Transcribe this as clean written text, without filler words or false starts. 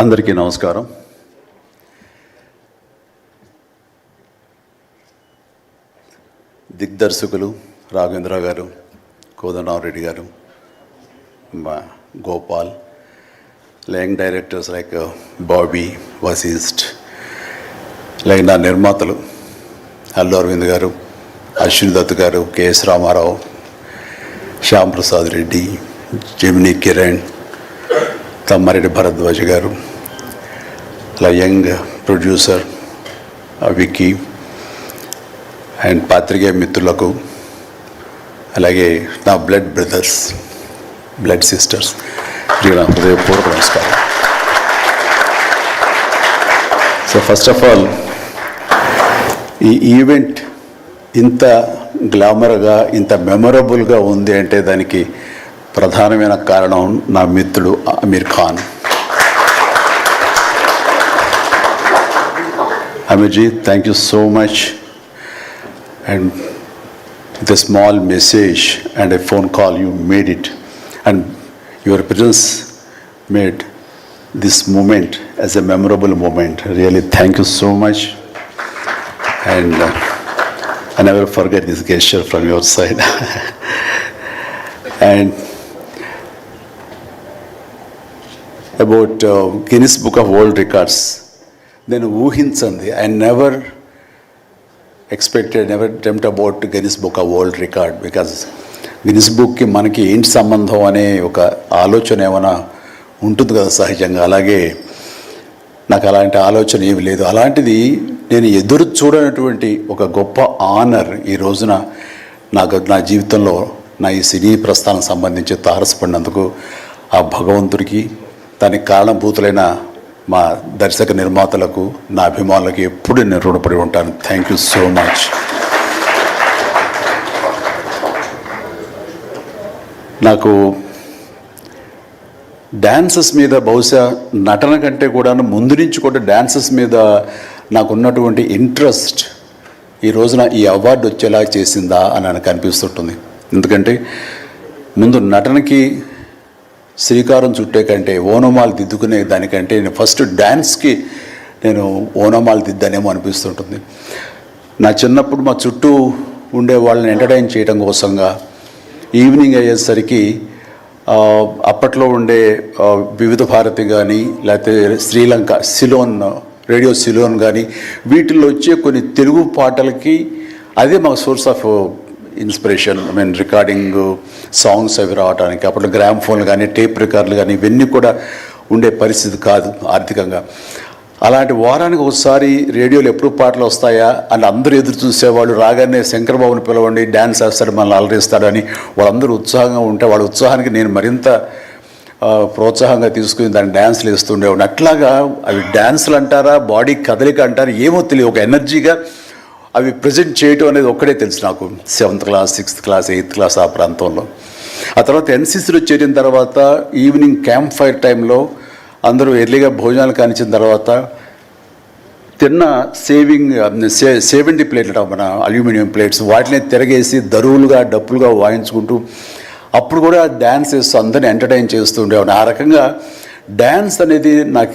అందరికీ నమస్కారం. దిగ్దర్శకులు రాఘవేంద్ర గారు, కోదండరామరెడ్డి గారు, Gopal, young directors like Bobby, Vasishta, like నా నిర్మాతలు అల్లు అరవింద్ గారు, అశ్విని దత్ గారు, కెఎస్ రామారావు, శ్యామ్ ప్రసాద్ రెడ్డి, జెమినీ కిరణ్, తమ్మారెడ్డి భరద్వాజ్ గారు, అలా యంగ్ ప్రొడ్యూసర్ విక్కీ అండ్ పాత్రికేయ మిత్రులకు, అలాగే నా బ్లడ్ బ్రదర్స్, బ్లడ్ సిస్టర్స్, నా హృదయపూర్వక నమస్కారం. సో ఫస్ట్ ఆఫ్ ఆల్ ఈ ఈవెంట్ ఇంత గ్లామర్గా, ఇంత మెమొరబుల్గా ఉంది అంటే దానికి ప్రధానమైన కారణం నా మిత్రుడు Aamir Khan. Aamirji, thank you so much. And with a small message and a phone call, you made it, and your presence made this moment as a memorable moment. Really, thank you so much, and I never forget this gesture from your side. And about Guinness Book of World Records, then ఊహించండి, I never expected, never dreamt about Guinness Book of World Record, because Guinness బుక్కి మనకి ఏంటి సంబంధం అనే ఒక ఆలోచన ఏమైనా ఉంటుంది కదా సహజంగా. అలాగే నాకు అలాంటి ఆలోచన ఏమి లేదు. అలాంటిది నేను ఎదురు చూడనటువంటి ఒక గొప్ప ఆనర్ ఈ రోజున నా జీవితంలో నా ఈ సినీ ప్రస్థానం సంబంధించి తారసపడినందుకు ఆ భగవంతుడికి, దానికి కారణభూతులైన మా దర్శక నిర్మాతలకు, నా అభిమానులకు ఎప్పుడు నేను రుణపడి ఉంటాను. Thank you so much. నాకు డ్యాన్సెస్ మీద, బహుశా నటన కంటే కూడా ముందు నుంచి కూడా డ్యాన్సెస్ మీద నాకు ఉన్నటువంటి ఇంట్రెస్ట్ ఈ రోజున ఈ అవార్డు వచ్చేలా చేసిందా అని నాకు అనిపిస్తుంటుంది. ఎందుకంటే ముందు నటనకి శ్రీకారం చుట్టే కంటే, ఓనమాలు దిద్దుకునే దానికంటే నేను ఫస్ట్ డ్యాన్స్కి నేను ఓనమాలు దిద్దానేమో అనిపిస్తుంటుంది. నా చిన్నప్పుడు మా చుట్టూ ఉండే వాళ్ళని ఎంటర్టైన్ చేయడం కోసంగా ఈవినింగ్ అయ్యేసరికి అప్పట్లో ఉండే వివిధ భారతి కానీ, లేకపోతే శ్రీలంక సిలోన్, రేడియో సిలోన్ కానీ, వీటిల్లో వచ్చే కొన్ని తెలుగు పాటలకి అదే మా source of inspiration. I mean recording songs అవి రావడానికి అప్పట్లో గ్రామ్ ఫోన్లు కానీ, టేప్ రికార్డులు కానీ ఇవన్నీ కూడా ఉండే పరిస్థితి కాదు ఆర్థికంగా. అలాంటి వారానికి ఒకసారి రేడియోలో ఎప్పుడు పాటలు వస్తాయా అని అందరూ ఎదురు చూసేవాళ్ళు. రాగానే శంకరబాబుని పిలవండి, డ్యాన్స్ వేస్తాడు, మనల్ని అలరిస్తాడని వాళ్ళందరూ ఉత్సాహంగా ఉంటే వాళ్ళ ఉత్సాహానికి నేను మరింత ప్రోత్సాహంగా తీసుకుని దాన్ని డ్యాన్స్లు వేస్తుండేవాడిని. అట్లాగా అవి డ్యాన్సులు అంటారా, బాడీ కదలిక అంటారా ఏమో తెలియదు, ఒక ఎనర్జీగా అవి ప్రజెంట్ చేయటం అనేది ఒక్కడే తెలుసు నాకు. 7th class, 6th class, 8th class ఆ ప్రాంతంలో. ఆ తర్వాత ఎన్సీసీలో చేరిన తర్వాత ఈవినింగ్ క్యాంప్ ఫైర్ టైంలో అందరూ ఎర్లీగా భోజనాలు కానిచ్చిన తర్వాత తిన్న 70 ప్లేట్లు మన అల్యూమినియం ప్లేట్స్, వాటిని తిరగేసి దరువులుగా, డప్పులుగా వాయించుకుంటూ అప్పుడు కూడా డ్యాన్స్ వేస్తూ అందరిని ఎంటర్టైన్ చేస్తూ ఉండేవాడిని. ఆ రకంగా డ్యాన్స్ అనేది నాకు